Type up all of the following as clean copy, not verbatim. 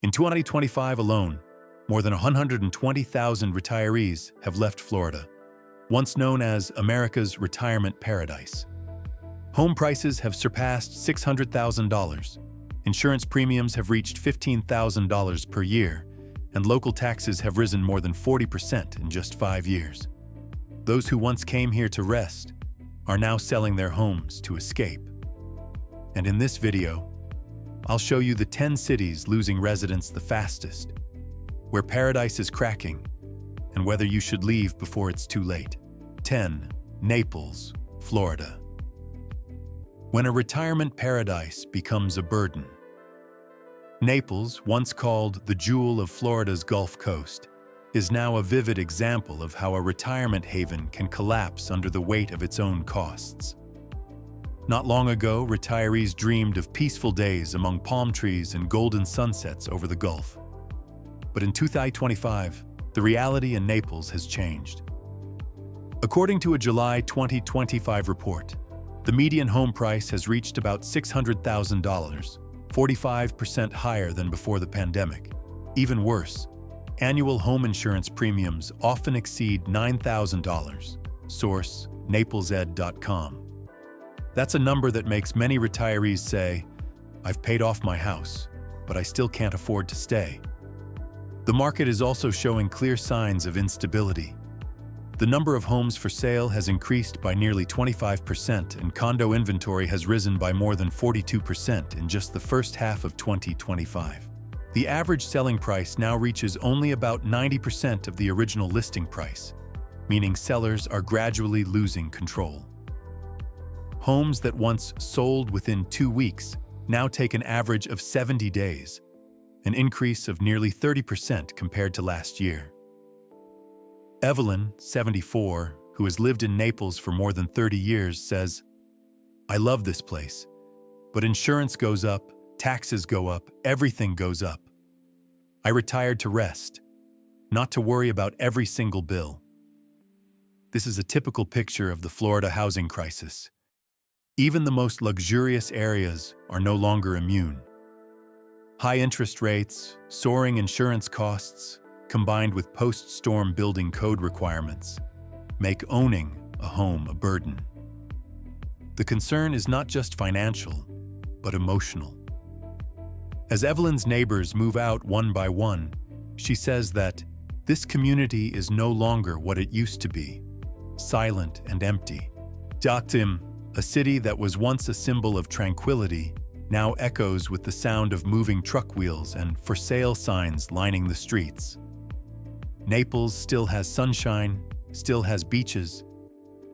In 2025 alone, more than 120,000 retirees have left Florida, once known as America's retirement paradise. Home prices have surpassed $600,000, insurance premiums have reached $15,000 per year, and local taxes have risen more than 40% in just 5 years. Those who once came here to rest are now selling their homes to escape. And in this video, I'll show you the 10 cities losing residents the fastest, where paradise is cracking, and whether you should leave before it's too late. 10. Naples, Florida. When a retirement paradise becomes a burden. Naples, once called the jewel of Florida's Gulf Coast, is now a vivid example of how a retirement haven can collapse under the weight of its own costs. Not long ago, retirees dreamed of peaceful days among palm trees and golden sunsets over the Gulf. But in 2025, the reality in Naples has changed. According to a July 2025 report, the median home price has reached about $600,000, 45% higher than before the pandemic. Even worse, annual home insurance premiums often exceed $9,000. Source: naplesed.com. That's a number that makes many retirees say, "I've paid off my house, but I still can't afford to stay." The market is also showing clear signs of instability. The number of homes for sale has increased by nearly 25%, and condo inventory has risen by more than 42% in just the first half of 2025. The average selling price now reaches only about 90% of the original listing price, meaning sellers are gradually losing control. Homes that once sold within 2 weeks now take an average of 70 days, an increase of nearly 30% compared to last year. Evelyn, 74, who has lived in Naples for more than 30 years, says, "I love this place, but insurance goes up, taxes go up, everything goes up. I retired to rest, not to worry about every single bill." This is a typical picture of the Florida housing crisis. Even the most luxurious areas are no longer immune. High interest rates, soaring insurance costs, combined with post-storm building code requirements, make owning a home a burden. The concern is not just financial, but emotional. As Evelyn's neighbors move out one by one, she says that this community is no longer what it used to be, silent and empty. Jacksonville, a city that was once a symbol of tranquility, now echoes with the sound of moving truck wheels and for sale signs lining the streets. Naples still has sunshine, still has beaches,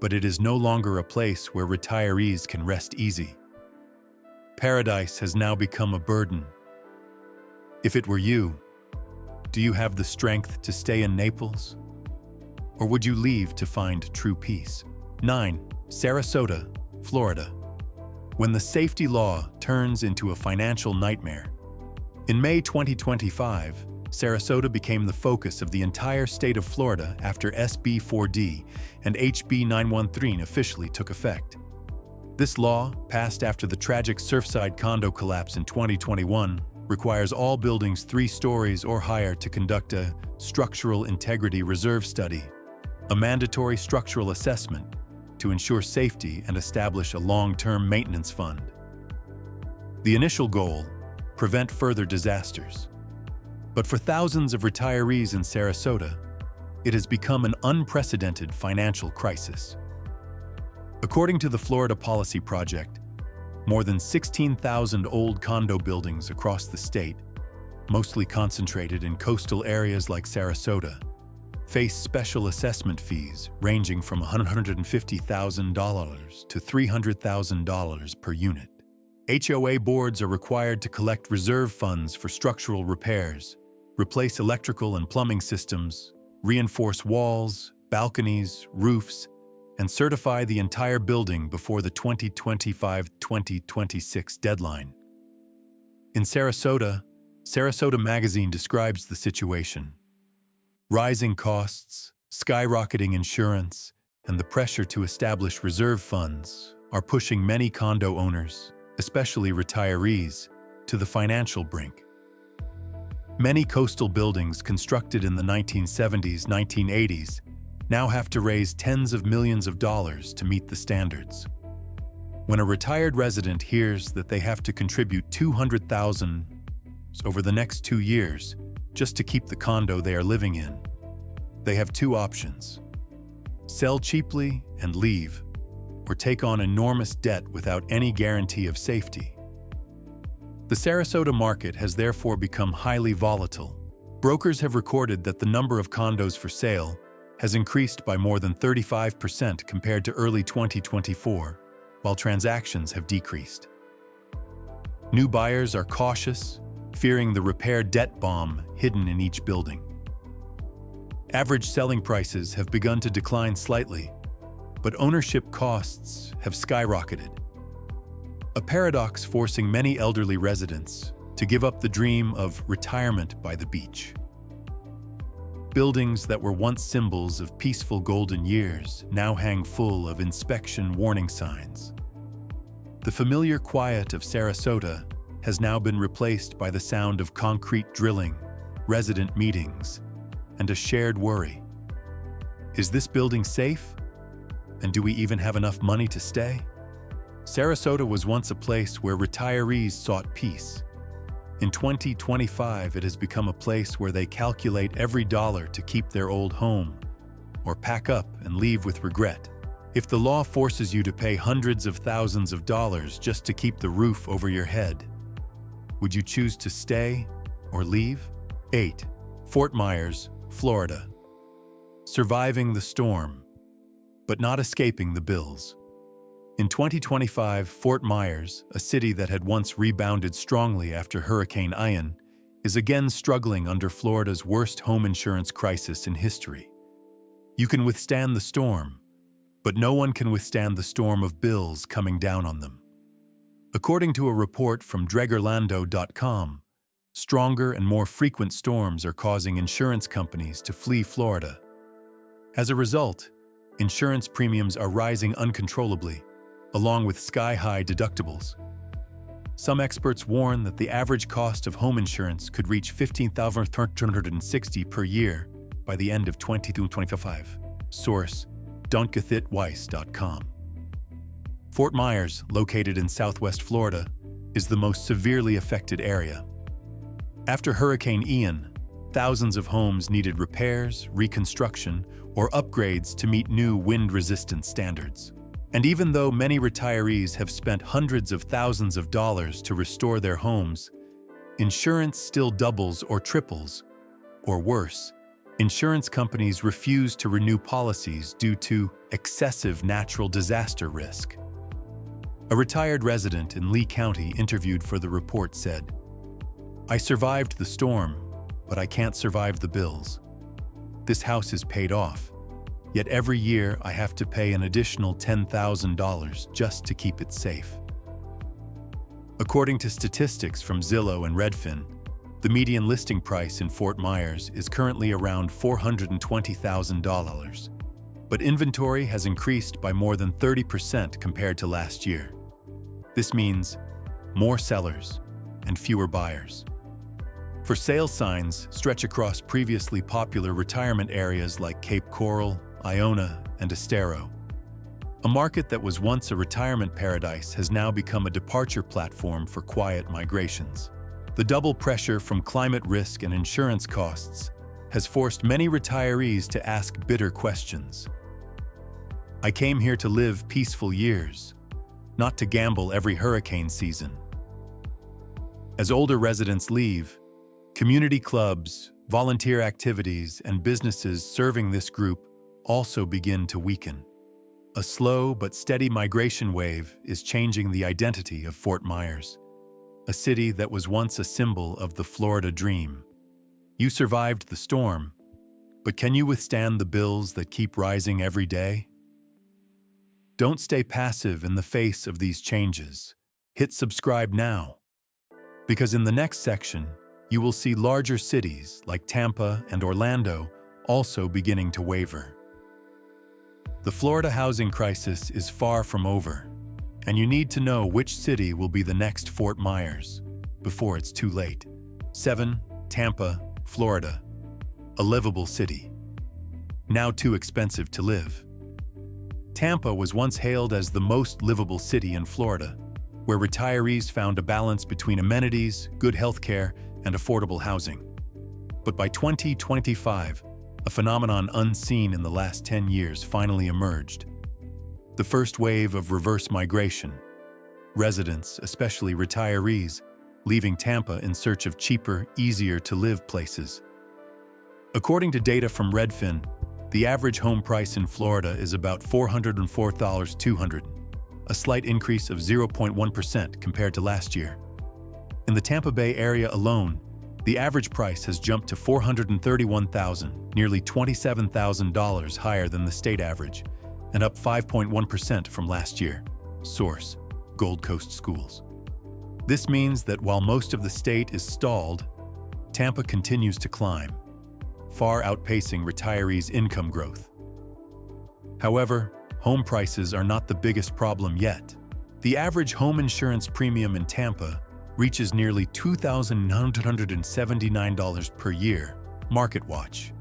but it is no longer a place where retirees can rest easy. Paradise has now become a burden. If it were you, do you have the strength to stay in Naples? Or would you leave to find true peace? 9. Sarasota, Florida. When the safety law turns into a financial nightmare. In May 2025, Sarasota became the focus of the entire state of Florida after SB 4D and HB 913 officially took effect. This law, passed after the tragic Surfside condo collapse in 2021, requires all buildings 3 stories or higher to conduct a structural integrity reserve study, a mandatory structural assessment to ensure safety and establish a long-term maintenance fund. The initial goal: prevent further disasters. But for thousands of retirees in Sarasota, it has become an unprecedented financial crisis. According to the Florida Policy Project, more than 16,000 old condo buildings across the state, mostly concentrated in coastal areas like Sarasota, face special assessment fees ranging from $150,000 to $300,000 per unit. HOA boards are required to collect reserve funds for structural repairs, replace electrical and plumbing systems, reinforce walls, balconies, roofs, and certify the entire building before the 2025-2026 deadline. In Sarasota, Sarasota Magazine describes the situation. Rising costs, skyrocketing insurance, and the pressure to establish reserve funds are pushing many condo owners, especially retirees, to the financial brink. Many coastal buildings constructed in the 1970s, 1980s now have to raise tens of millions of dollars to meet the standards. When a retired resident hears that they have to contribute $200,000 over the next 2 years just to keep the condo they are living in, they have two options: sell cheaply and leave, or take on enormous debt without any guarantee of safety. The Sarasota market has therefore become highly volatile. Brokers have recorded that the number of condos for sale has increased by more than 35% compared to early 2024, while transactions have decreased. New buyers are cautious, fearing the repair debt bomb hidden in each building. Average selling prices have begun to decline slightly, but ownership costs have skyrocketed. A paradox forcing many elderly residents to give up the dream of retirement by the beach. Buildings that were once symbols of peaceful golden years now hang full of inspection warning signs. The familiar quiet of Sarasota has now been replaced by the sound of concrete drilling, resident meetings, and a shared worry. Is this building safe? And do we even have enough money to stay? Sarasota was once a place where retirees sought peace. In 2025, it has become a place where they calculate every dollar to keep their old home, or pack up and leave with regret. If the law forces you to pay hundreds of thousands of dollars just to keep the roof over your head, would you choose to stay or leave? 8. Fort Myers, Florida. Surviving the storm, but not escaping the bills. In 2025, Fort Myers, a city that had once rebounded strongly after Hurricane Ian, is again struggling under Florida's worst home insurance crisis in history. You can withstand the storm, but no one can withstand the storm of bills coming down on them. According to a report from Dregerlando.com, stronger and more frequent storms are causing insurance companies to flee Florida. As a result, insurance premiums are rising uncontrollably, along with sky-high deductibles. Some experts warn that the average cost of home insurance could reach $15,260 per year by the end of 2025. Source: don'tgethitweiss.com. Fort Myers, located in southwest Florida, is the most severely affected area. After Hurricane Ian, thousands of homes needed repairs, reconstruction, or upgrades to meet new wind-resistant standards. And even though many retirees have spent hundreds of thousands of dollars to restore their homes, insurance still doubles or triples. Or worse, insurance companies refuse to renew policies due to excessive natural disaster risk. A retired resident in Lee County interviewed for the report said, "I survived the storm, but I can't survive the bills. This house is paid off. Yet every year I have to pay an additional $10,000 just to keep it safe." According to statistics from Zillow and Redfin, the median listing price in Fort Myers is currently around $420,000, but inventory has increased by more than 30% compared to last year. This means more sellers and fewer buyers. For sale signs stretch across previously popular retirement areas like Cape Coral, Iona, and Estero. A market that was once a retirement paradise has now become a departure platform for quiet migrations. The double pressure from climate risk and insurance costs has forced many retirees to ask bitter questions. I came here to live peaceful years, not to gamble every hurricane season. As older residents leave, community clubs, volunteer activities, and businesses serving this group also begin to weaken. A slow but steady migration wave is changing the identity of Fort Myers, a city that was once a symbol of the Florida dream. You survived the storm, but can you withstand the bills that keep rising every day? Don't stay passive in the face of these changes. Hit subscribe now, because in the next section, you will see larger cities like Tampa and Orlando also beginning to waver. The Florida housing crisis is far from over, and you need to know which city will be the next Fort Myers before it's too late. 7. Tampa, Florida, a livable city, now too expensive to live. Tampa was once hailed as the most livable city in Florida, where retirees found a balance between amenities, good health care, and affordable housing. But by 2025, a phenomenon unseen in the last 10 years finally emerged. The first wave of reverse migration. Residents, especially retirees, leaving Tampa in search of cheaper, easier-to-live places. According to data from Redfin, the average home price in Florida is about $404,200, a slight increase of 0.1% compared to last year. In the Tampa Bay area alone, the average price has jumped to $431,000, nearly $27,000 higher than the state average, and up 5.1% from last year. Source: Gold Coast Schools. This means that while most of the state is stalled, Tampa continues to climb, far outpacing retirees' income growth. However, home prices are not the biggest problem yet. The average home insurance premium in Tampa reaches nearly $2,979 per year, MarketWatch.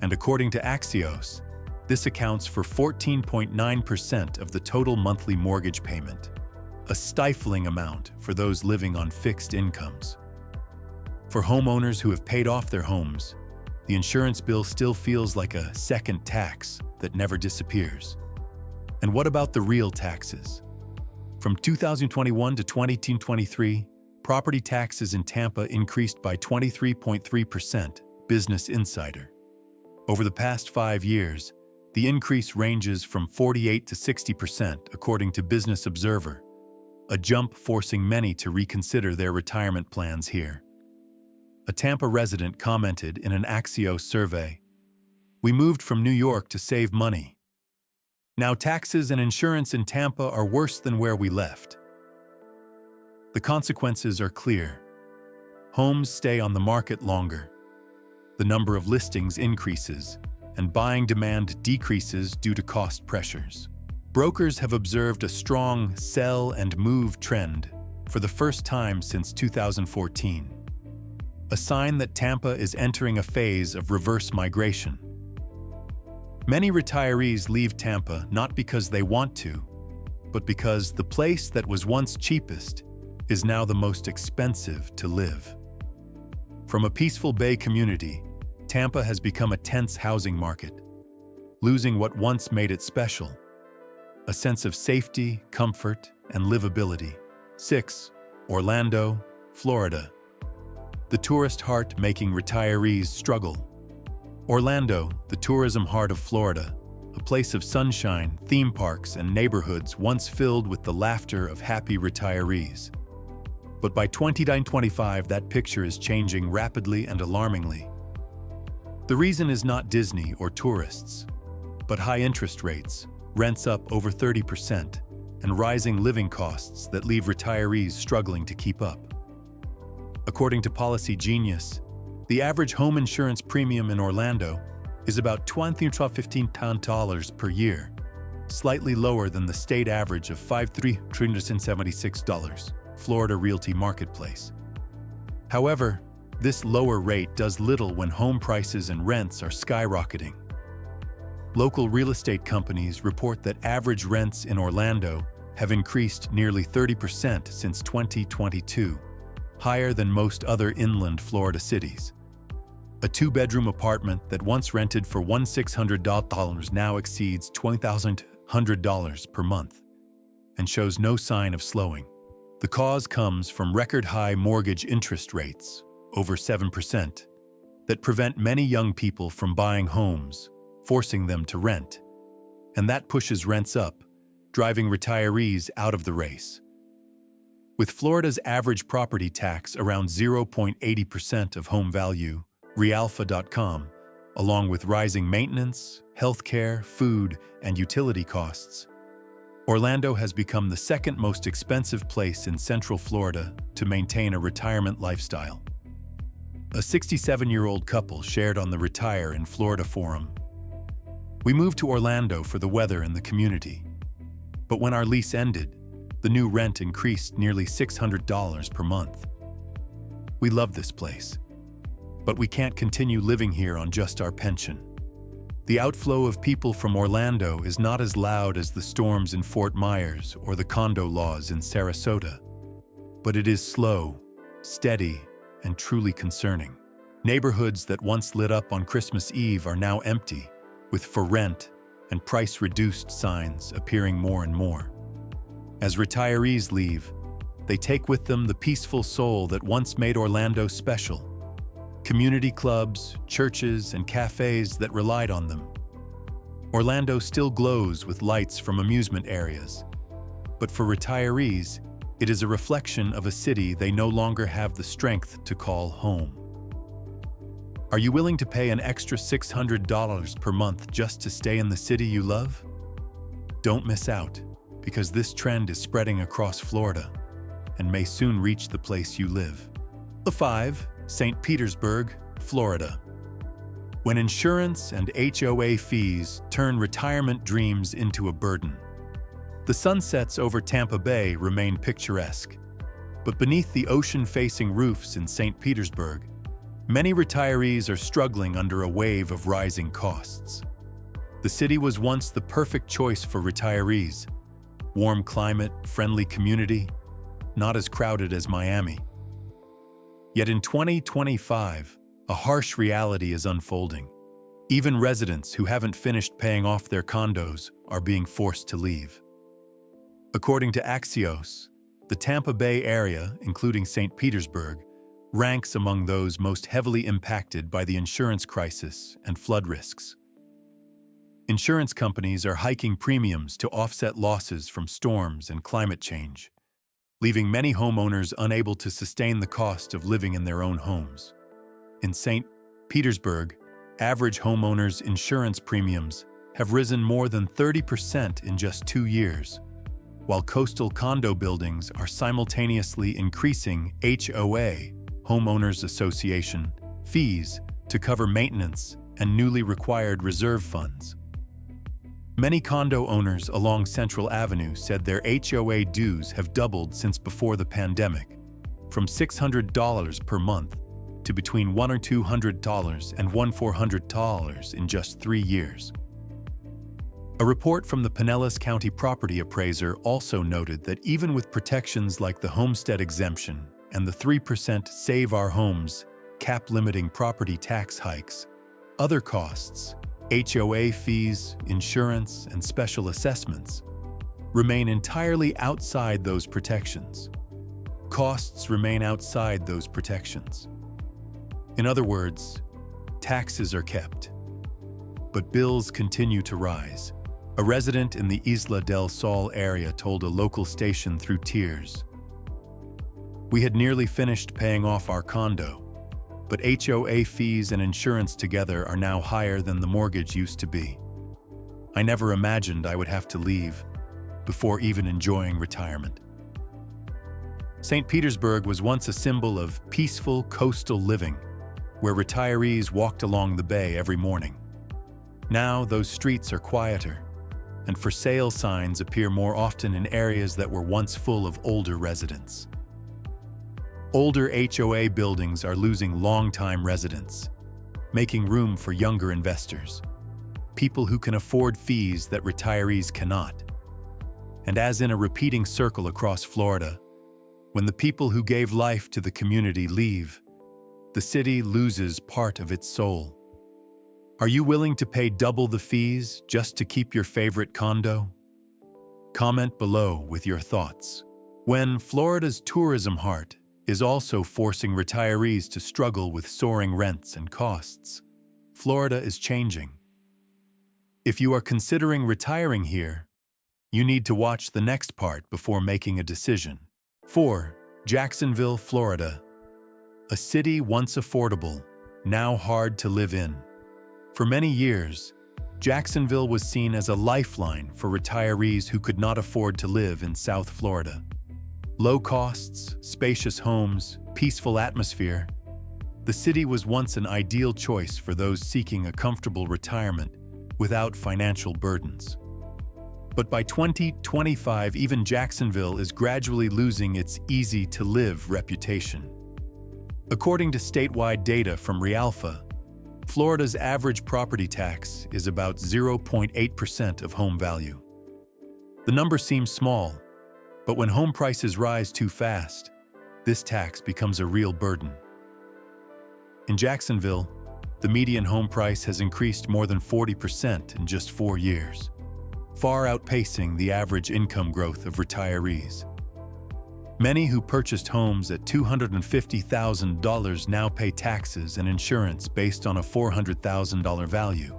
And according to Axios, this accounts for 14.9% of the total monthly mortgage payment, a stifling amount for those living on fixed incomes. For homeowners who have paid off their homes, the insurance bill still feels like a second tax that never disappears. And what about the real taxes? From 2021 to 2023, property taxes in Tampa increased by 23.3%, Business Insider. Over the past 5 years, the increase ranges from 48 to 60%, according to Business Observer, a jump forcing many to reconsider their retirement plans here. A Tampa resident commented in an Axios survey, "We moved from New York to save money. Now taxes and insurance in Tampa are worse than where we left." The consequences are clear. Homes stay on the market longer. The number of listings increases, and buying demand decreases due to cost pressures. Brokers have observed a strong sell and move trend for the first time since 2014. A sign that Tampa is entering a phase of reverse migration. Many retirees leave Tampa not because they want to, but because the place that was once cheapest is now the most expensive to live. From a peaceful bay community, Tampa has become a tense housing market, losing what once made it special: a sense of safety, comfort, and livability. 6. Orlando, Florida. The tourist heart making retirees struggle. Orlando, the tourism heart of Florida, a place of sunshine, theme parks, and neighborhoods once filled with the laughter of happy retirees. But by 2025, that picture is changing rapidly and alarmingly. The reason is not Disney or tourists, but high interest rates, rents up over 30%, and rising living costs that leave retirees struggling to keep up. According to Policy Genius, the average home insurance premium in Orlando is about $215 per year, slightly lower than the state average of $5,376, Florida Realty Marketplace. However, this lower rate does little when home prices and rents are skyrocketing. Local real estate companies report that average rents in Orlando have increased nearly 30% since 2022, higher than most other inland Florida cities. A two-bedroom apartment that once rented for $1,600 now exceeds $20,100 per month and shows no sign of slowing. The cause comes from record-high mortgage interest rates, over 7%, that prevent many young people from buying homes, forcing them to rent. And that pushes rents up, driving retirees out of the race. With Florida's average property tax around 0.80% of home value, Realfa.com, along with rising maintenance, healthcare, food, and utility costs, Orlando has become the second most expensive place in Central Florida to maintain a retirement lifestyle. A 67-year-old couple shared on the Retire in Florida forum. "We moved to Orlando for the weather and the community. But when our lease ended, the new rent increased nearly $600 per month. We love this place. But we can't continue living here on just our pension. The outflow of people from Orlando is not as loud as the storms in Fort Myers or the condo laws in Sarasota. But it is slow, steady, and truly concerning. Neighborhoods that once lit up on Christmas Eve are now empty, with for rent and price-reduced signs appearing more and more. As retirees leave, they take with them the peaceful soul that once made Orlando special. Community clubs, churches, and cafes that relied on them. Orlando still glows with lights from amusement areas. But for retirees, it is a reflection of a city they no longer have the strength to call home. Are you willing to pay an extra $600 per month just to stay in the city you love? Don't miss out, because this trend is spreading across Florida and may soon reach the place you live. 5. St. Petersburg, Florida. When insurance and HOA fees turn retirement dreams into a burden. The sunsets over Tampa Bay remain picturesque, but beneath the ocean-facing roofs in St. Petersburg, many retirees are struggling under a wave of rising costs. The city was once the perfect choice for retirees. Warm climate, friendly community, not as crowded as Miami. Yet in 2025, a harsh reality is unfolding. Even residents who haven't finished paying off their condos are being forced to leave. According to Axios, the Tampa Bay area, including St. Petersburg, ranks among those most heavily impacted by the insurance crisis and flood risks. Insurance companies are hiking premiums to offset losses from storms and climate change, leaving many homeowners unable to sustain the cost of living in their own homes. In St. Petersburg, average homeowners' insurance premiums have risen more than 30% in just 2 years, while coastal condo buildings are simultaneously increasing HOA, Homeowners Association, fees to cover maintenance and newly required reserve funds. Many condo owners along Central Avenue said their HOA dues have doubled since before the pandemic, from $600 per month to between $100 or $200 and $400 in just 3 years. A report from the Pinellas County property appraiser also noted that even with protections like the homestead exemption and the 3% Save Our Homes cap limiting property tax hikes, other costs, HOA fees, insurance, and special assessments, remain entirely outside those protections. Costs remain outside those protections. In other words, taxes are kept, but bills continue to rise. A resident in the Isla del Sol area told a local station through tears, "We had nearly finished paying off our condo, but HOA fees and insurance together are now higher than the mortgage used to be. I never imagined I would have to leave before even enjoying retirement." St. Petersburg was once a symbol of peaceful coastal living, where retirees walked along the bay every morning. Now those streets are quieter, and for sale signs appear more often in areas that were once full of older residents. Older HOA buildings are losing long-time residents, making room for younger investors, people who can afford fees that retirees cannot. And as in a repeating circle across Florida, when the people who gave life to the community leave, the city loses part of its soul. Are you willing to pay double the fees just to keep your favorite condo? Comment below with your thoughts. When Florida's tourism heart is also forcing retirees to struggle with soaring rents and costs, Florida is changing. If you are considering retiring here, you need to watch the next part before making a decision. 4. Jacksonville, Florida. A city once affordable, now hard to live in. For many years, Jacksonville was seen as a lifeline for retirees who could not afford to live in South Florida. Low costs, spacious homes, peaceful atmosphere. The city was once an ideal choice for those seeking a comfortable retirement without financial burdens. But by 2025, even Jacksonville is gradually losing its easy-to-live reputation. According to statewide data from Realfa, Florida's average property tax is about 0.8% of home value. The number seems small, but when home prices rise too fast, this tax becomes a real burden. In Jacksonville, the median home price has increased more than 40% in just 4 years, far outpacing the average income growth of retirees. Many who purchased homes at $250,000 now pay taxes and insurance based on a $400,000 value,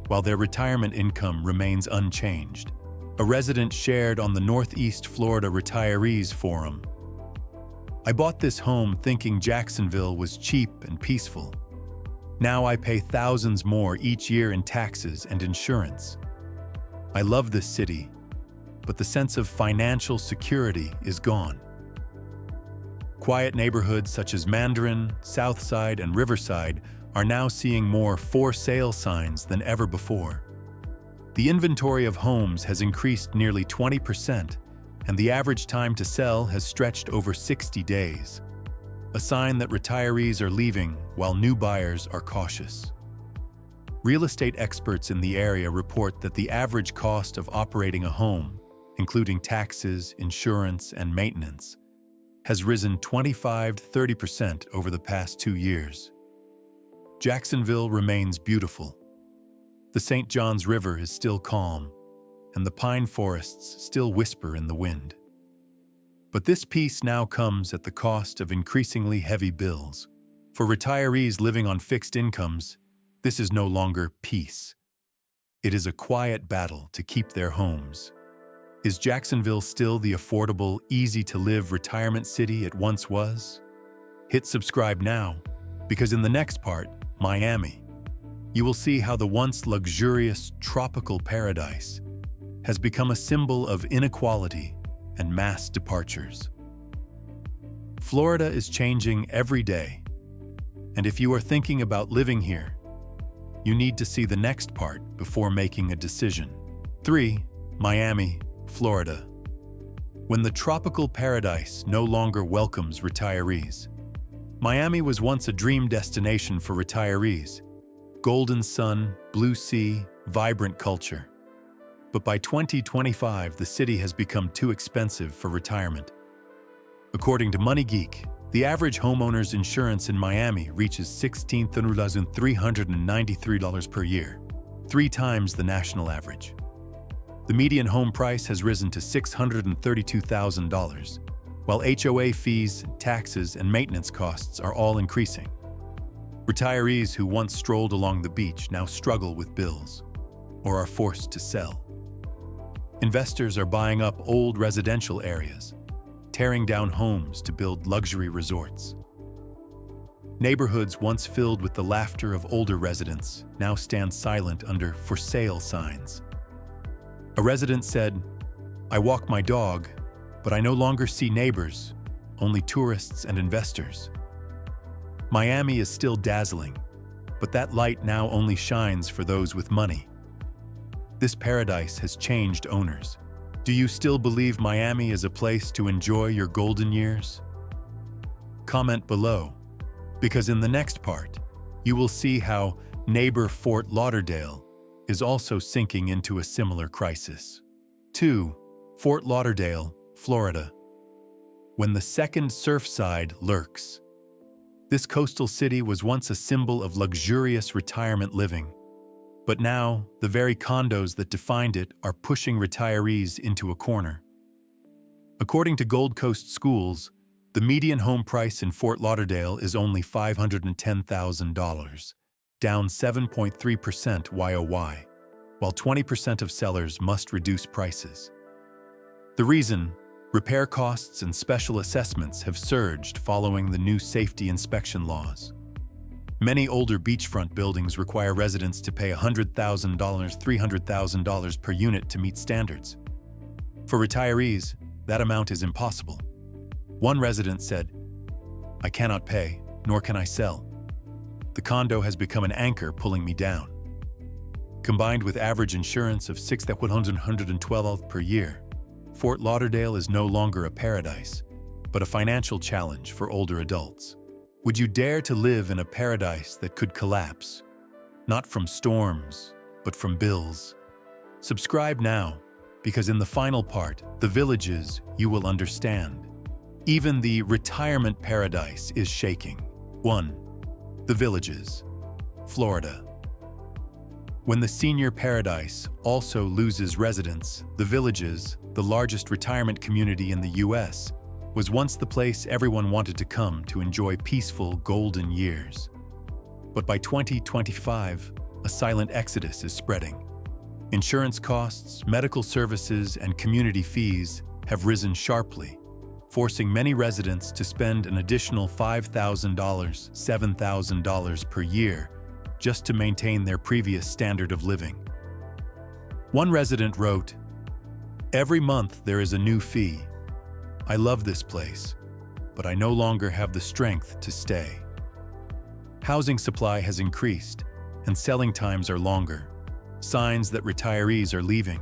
while their retirement income remains unchanged. A resident shared on the Northeast Florida Retirees Forum, "I bought this home thinking Jacksonville was cheap and peaceful. Now I pay thousands more each year in taxes and insurance. I love this city, but the sense of financial security is gone." Quiet neighborhoods such as Mandarin, Southside, and Riverside are now seeing more for sale signs than ever before. The inventory of homes has increased nearly 20%, and the average time to sell has stretched over 60 days, a sign that retirees are leaving while new buyers are cautious. Real estate experts in the area report that the average cost of operating a home, including taxes, insurance, and maintenance, has risen 25 to 30% over the past 2 years. Jacksonville remains beautiful. The St. Johns River is still calm, and the pine forests still whisper in the wind. But this peace now comes at the cost of increasingly heavy bills. For retirees living on fixed incomes, this is no longer peace. It is a quiet battle to keep their homes. Is Jacksonville still the affordable, easy-to-live retirement city it once was? Hit subscribe now, because in the next part, Miami, you will see how the once luxurious tropical paradise has become a symbol of inequality and mass departures. Florida is changing every day, and if you are thinking about living here, you need to see the next part before making a decision. 3. Miami, Florida. When the tropical paradise no longer welcomes retirees. Miami was once a dream destination for retirees. Golden sun, blue sea, vibrant culture. But by 2025, the city has become too expensive for retirement. According to MoneyGeek, the average homeowner's insurance in Miami reaches $16,393 per year, 3 times the national average. The median home price has risen to $632,000, while HOA fees, taxes, and maintenance costs are all increasing. Retirees who once strolled along the beach now struggle with bills, or are forced to sell. Investors are buying up old residential areas, tearing down homes to build luxury resorts. Neighborhoods once filled with the laughter of older residents now stand silent under for sale signs. A resident said, "I walk my dog, but I no longer see neighbors, only tourists and investors." Miami is still dazzling, but that light now only shines for those with money. This paradise has changed owners. Do you still believe Miami is a place to enjoy your golden years? Comment below, because in the next part, you will see how neighbor Fort Lauderdale is also sinking into a similar crisis. 2. Fort Lauderdale, Florida. When the second Surfside lurks. This coastal city was once a symbol of luxurious retirement living, but now the very condos that defined it are pushing retirees into a corner. According to Gold Coast Schools, the median home price in Fort Lauderdale is only $510,000, down 7.3% YOY, while 20% of sellers must reduce prices. The reason? Repair costs and special assessments have surged following the new safety inspection laws. Many older beachfront buildings require residents to pay $100,000, $300,000 per unit to meet standards. For retirees, that amount is impossible. One resident said, "I cannot pay, nor can I sell. The condo has become an anchor pulling me down." Combined with average insurance of $6,112 per year, Fort Lauderdale is no longer a paradise, but a financial challenge for older adults. Would you dare to live in a paradise that could collapse? Not from storms, but from bills. Subscribe now, because in the final part, the villages, you will understand. Even the retirement paradise is shaking. 1. The villages. Florida. When the senior paradise also loses residents, the villages, the largest retirement community in the U.S., was once the place everyone wanted to come to enjoy peaceful golden years. But by 2025, a silent exodus is spreading. Insurance costs, medical services, and community fees have risen sharply, forcing many residents to spend an additional $5,000, $7,000 per year just to maintain their previous standard of living. One resident wrote, "Every month there is a new fee. I love this place, but I no longer have the strength to stay." Housing supply has increased, and selling times are longer, signs that retirees are leaving.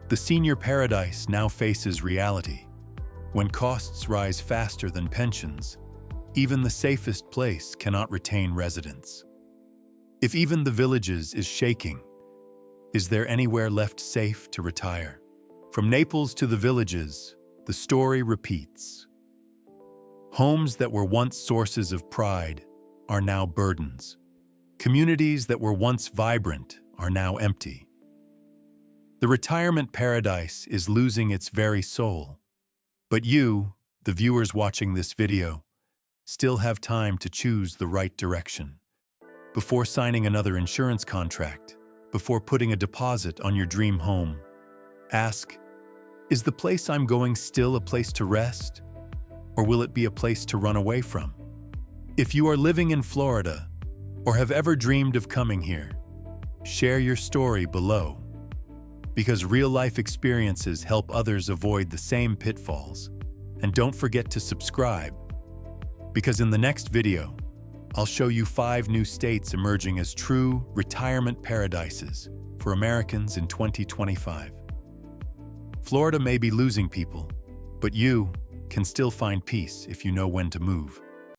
The senior paradise now faces reality. When costs rise faster than pensions, even the safest place cannot retain residents. If even the villages is shaking, is there anywhere left safe to retire? From Naples to the villages, the story repeats. Homes that were once sources of pride are now burdens. Communities that were once vibrant are now empty. The retirement paradise is losing its very soul. But you, the viewers watching this video, still have time to choose the right direction. Before signing another insurance contract, before putting a deposit on your dream home, ask, is the place I'm going still a place to rest? Or will it be a place to run away from? If you are living in Florida, or have ever dreamed of coming here, share your story below. Because real-life experiences help others avoid the same pitfalls. And don't forget to subscribe, because in the next video, I'll show you 5 new states emerging as true retirement paradises for Americans in 2025. Florida may be losing people, but you can still find peace if you know when to move.